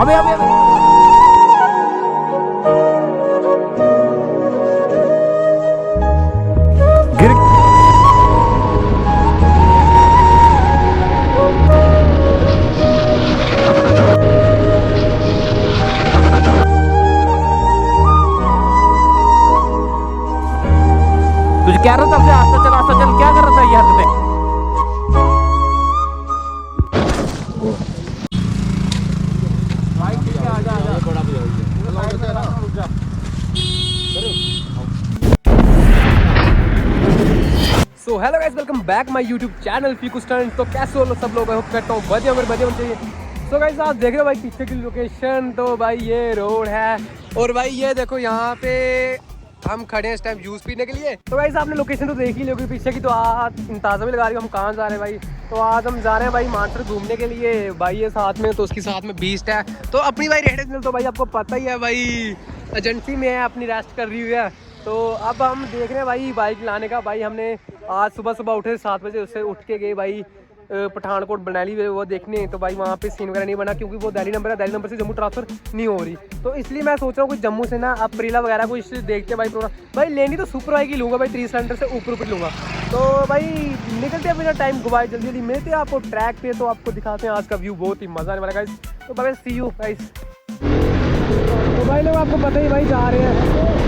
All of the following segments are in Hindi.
अबे अबे अबे गिर तुझे क्या रहा था? आस्ता चल क्या कर रहा था यार तुझे? So hello guys, welcome back my YouTube channel फीकू स्टंट। तो कैसे हो सब लोग? होप करता हूँ बढ़िया होना चाहिए। सो गाइस आप देख रहे हो भाई पीछे की लोकेशन, तो भाई ये रोड है और भाई ये देखो यहाँ पे हम खड़े हैं इस टाइम जूस पीने के लिए। तो गाइस आपने लोकेशन तो देख ही लोगे पीछे की, तो आज अंदाजा भी लगा रही हो हम कहाँ जा रहे हैं भाई। तो आज हम जा रहे हैं भाई मानसर घूमने के लिए। भाई ये साथ में, तो उसके साथ में बीस्ट है, तो अपनी भाई रेड तो भाई आपको पता ही है भाई एजेंसी में है, अपनी रेस्ट कर रही हुई है। तो अब हम देख रहे हैं भाई बाइक लाने का। भाई हमने आज सुबह उठे 7 बजे, उससे उठ के गए भाई पठानकोट बनैली वो देखने। तो भाई वहाँ पे सीन वगैरह नहीं बना क्योंकि वो दिल्ली नंबर है, दिल्ली नंबर से जम्मू ट्रांसफर नहीं हो रही। तो इसलिए मैं सोच रहा हूँ कुछ जम्मू से ना अप्रीला वगैरह कुछ देखते भाई प्रोग्राम। भाई लेनी तो सुपर बाइक ही लूँगा भाई, 3 सिलेंडर से ऊपर लूँगा। तो भाई निकलते हैं, बिना टाइम घुमाए जल्दी जल्दी मिलते हैं आपको ट्रैक पे। तो आपको दिखाते हैं आज का व्यू, बहुत ही मजा आने वाला गाइस। तो भाई सी यू गाइस। तो भाई लोग आपको पता ही भाई जा रहे हैं।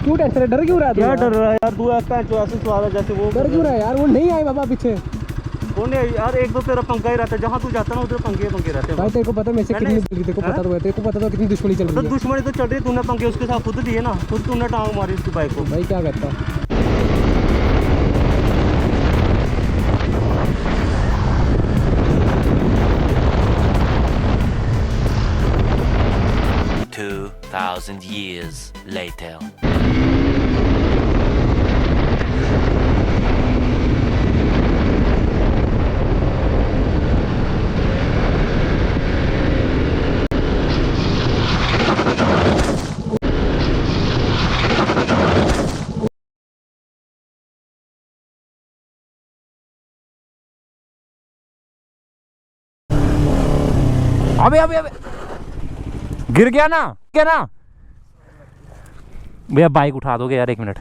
क्यों टेंशन है? डर क्यों रहा है? क्या डर रहा है यार? तू ऐसा ऐसे सवाल जैसे वो डर क्यों रहा है यार? वो नहीं आए बाबा पीछे। कौन है यार? एक दो तेरा पंगा ही रहता है, जहाँ तू जाता ना उधर पंगे रहते हैं भाई। तेरे को पता मेरे से कितनी तेरे को पता तो है, तेरे को पता तो कितनी दुश्मनी चल रही है। तो दुश्मनी तो चल रही है, तूने पंगे उसके साथ खुद दिए ना, खुद तूने टांग मारी उसकी बाइक को। भाई क्या करता? $2,000 years later. अबे अबे अबे गिर गया ना, क्या ना भैया? बाइक उठा दोगे यार? 1 मिनट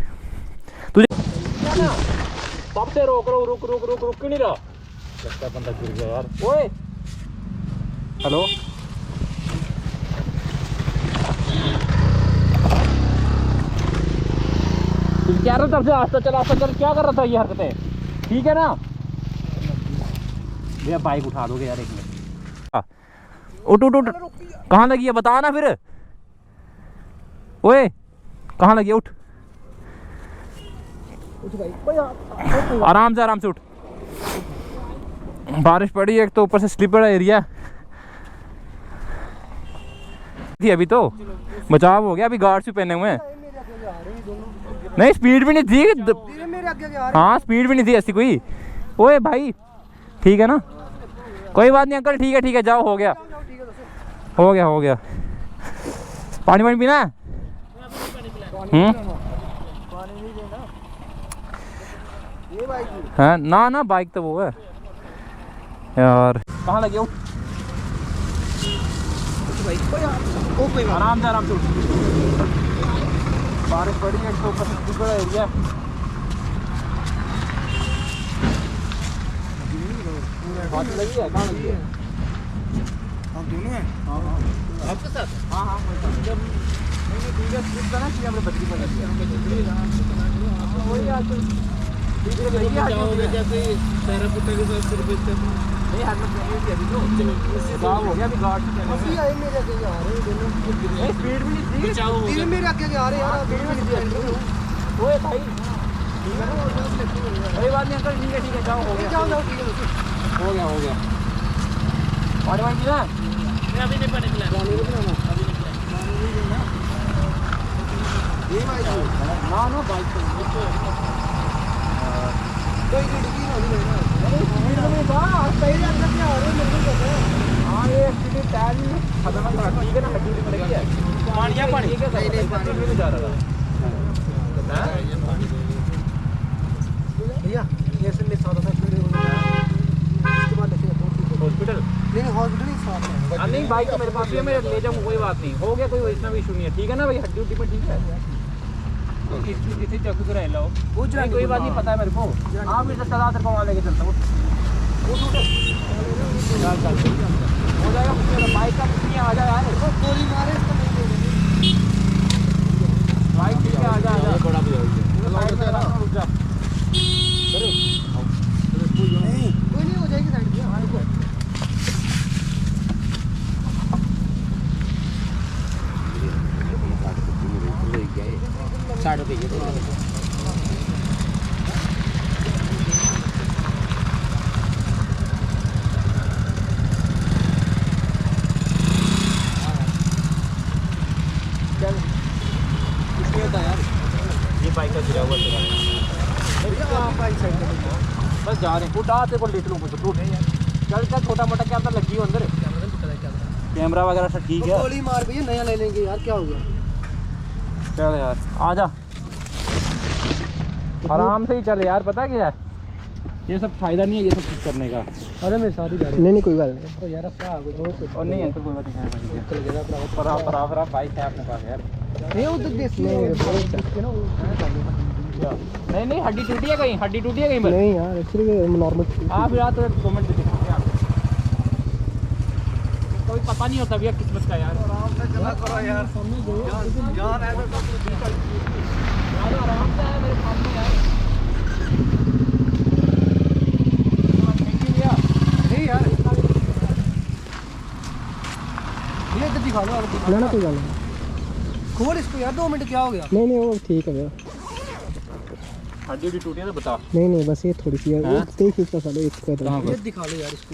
तुझे कब से रोक रहा हूँ, रुक क्यों नहीं रहा? लगता बंदा गिर गया यार। ओए हेलो, तुझे क्या रहा था? आस्ता चल क्या कर रहा था ये हरकतें? ठीक है ना भैया? बाइक उठा दोगे यार? 1 मिनट। उठ कहाँ लगी है बता ना फिर। ओए कहाँ लगी है? उठ आराम से उठ। बारिश पड़ी एक तो ऊपर से स्लिपर एरिया थी, अभी तो बचाव हो गया। अभी गार्ड्स भी पहने हुए हैं। नहीं स्पीड भी नहीं थी। हाँ स्पीड भी नहीं थी ऐसी कोई। ओए भाई ठीक है ना, कोई बात नहीं अंकल, ठीक है जाओ, हो गया पानी पीना है? हाँ ना बाइक तो वो है यार। कहाँ लगे? उठ आराम से उठ। बारिश पड़ी है तो ऊपर से बड़ा एरिया। लगी है? कहाँ लगी है? हम दोनों हैं। हाँ आपके साथ? हाँ जब बदली पड़ जाती है वही आज जैसे पैरा पुट्टा के साथ नहीं अभी तो हो गया। अभी गार्ड स्पीड भी नहीं थी, मेरे आगे आ रहे यार। ओए भाई कोई बात नहीं अंकल, ठीक है जाओ, हो गया पानी पीना? अभी नहीं पानी पिलाना, ना बाइक स्पीड में जा रहा था भैया। ये से नहीं साथ था इसके बाद हॉस्पिटल नहीं, हॉस्पिटल ही साथ है। नहीं बाइक तो मेरे पास भी है, मैं ले जाऊँ, कोई बात नहीं, हो गया कोई इतना भी इशू नहीं है, ठीक है ना भाई। हड्डी उड्डी में ठीक है, इसी चौकी को रह लो, कोई बात नहीं, पता है मेरे को। हाँ मेरे से चला, तेरे को वहाँ लेके चलता हूँ, हो जाएगा बाइक का कुछ नहीं। आ जा यार, गोली मारे बाइक ठीक है, आ जा थोड़ा भी रुक जा, कोई नहीं, हो जाएगी साइड में। साइड पे ये बाइक का गिरा हुआ बस जा रहे हैं, उठा तेरे को लेट लूँ कुछ तू नहीं है। चल चल, छोटा मोटा क्या लगी हो अंदर, कैमरा वगैरह सब ठीक है। गोली मार भैया, नया ले लेंगे यार, क्या होगा। चल यार आ जा, आराम से ही चल यार, पता क्या है ये सब फायदा नहीं है ये सब कुछ करने का। अरे मेरे साथ ही जा रहे। नहीं कोई बात नहीं तो यार, और नहीं है तो कोई बात नहीं है, बाइक है अपने पास यार। नहीं वो तो नहीं हड्डी टूटी है कहीं, हड्डी टूटी है कहीं पर नहीं यार, एक्चुअली नॉर्मल। हाँ फिर तो 2 मिनट कोई पता नहीं होता भैया किस्मत का यार। आराम से चला करो यार, आराम से है मेरे सामने यार। नहीं यार ये तो दिखा लो, ना कोई गाना खोल इसको यार, 2 मिनट क्या हो गया। नहीं वो ठीक है भैया, हड्डी उड्डी टूटी है तो बता। नहीं बस ये थोड़ी सी यार, तेज खींचता साले एक का ये दिखा लो यार इसको,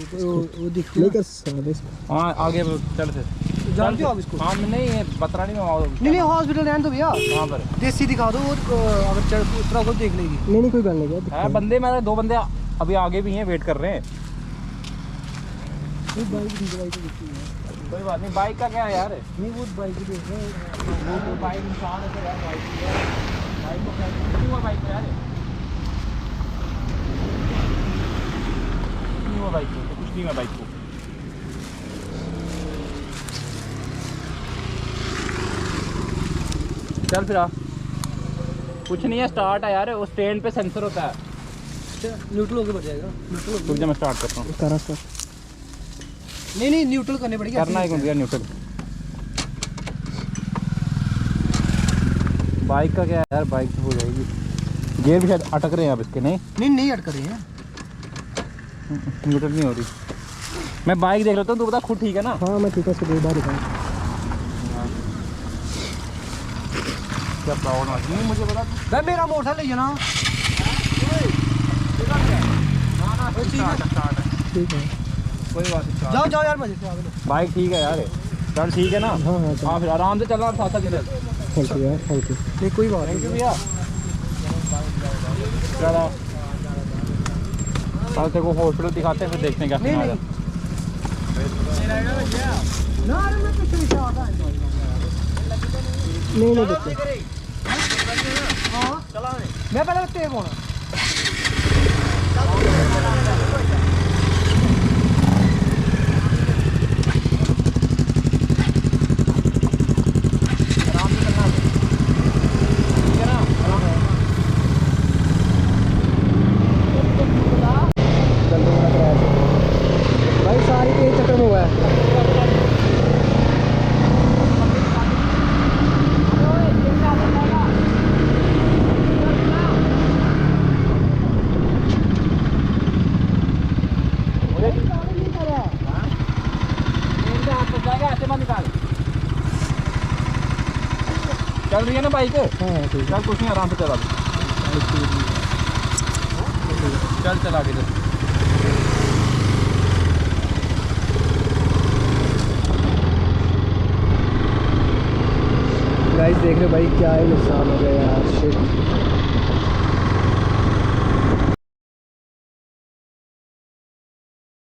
वो दिख नहीं कर साले इसको। हां आगे चल फिर, जानते हो आप इसको। हां नहीं ये बतरानी में नहीं हॉस्पिटल रहने दो भैया, वहां पर देसी दिखा दो, अगर चल उतरा को देख लेगी। नहीं कोई गल नहीं है, बंदे मेरे 2 बंदे अभी आगे भी हैं, वेट कर रहे हैं। कोई बात नहीं, बाइक का क्या है यार, नहीं वो बाइक ही देख रहे हैं, वो बाइक इंसान है यार, बाइक को क्या हुआ, बाइक को यार नहीं हुआ, बाइक को कुछ नहीं हुआ, बाइक को चल फिर आ, कुछ नहीं है, स्टार्ट है यार, वो स्टैंड पे सेंसर होता है, न्यूट्रल होकर बढ़ जाएगा। न्यूट्रल जब मैं स्टार्ट करता हूँ करा सर, नहीं न्यूट्रल करने पड़ेगी, करना है भैया न्यूट्रल। बाइक का क्या है यार, बाइक तो हो जाएगी, गियर भी शायद अटक रहे हैं अब इसके। नहीं अटक रहे हैं, न्यूट्रल नहीं हो रही। मैं बाइक देख लेता हूँ, तू बता खुद ठीक है ना। हाँ मैं ठीक है, उसको 2 बार दिखाऊँ क्या प्रॉब्लम नहीं मुझे बता। भाई मेरा मोटरसाइकिल ले जाना, ठीक है कोई बात नहीं, जाओ यार मजे से आगे। बाइक ठीक है यार, चल ठीक है ना। हाँ फिर आराम से चलना, साथ साथ यार, थैंक यू। नहीं कोई बात नहीं भैया, चलो कल तेरे को हॉस्पिटल दिखाते हैं, फिर देखते हैं क्या सीन है। नहीं मैं पहले तेज होना भाई, सारी तेज चक्कर में हुआ है। चल रही है ना बाइक? हाँ ठीक, चल कुछ नहीं, आराम से चला, चल चल आगे चल। गाइस देख रहे हो भाई, क्या है नुकसान हो गया यार, शिट।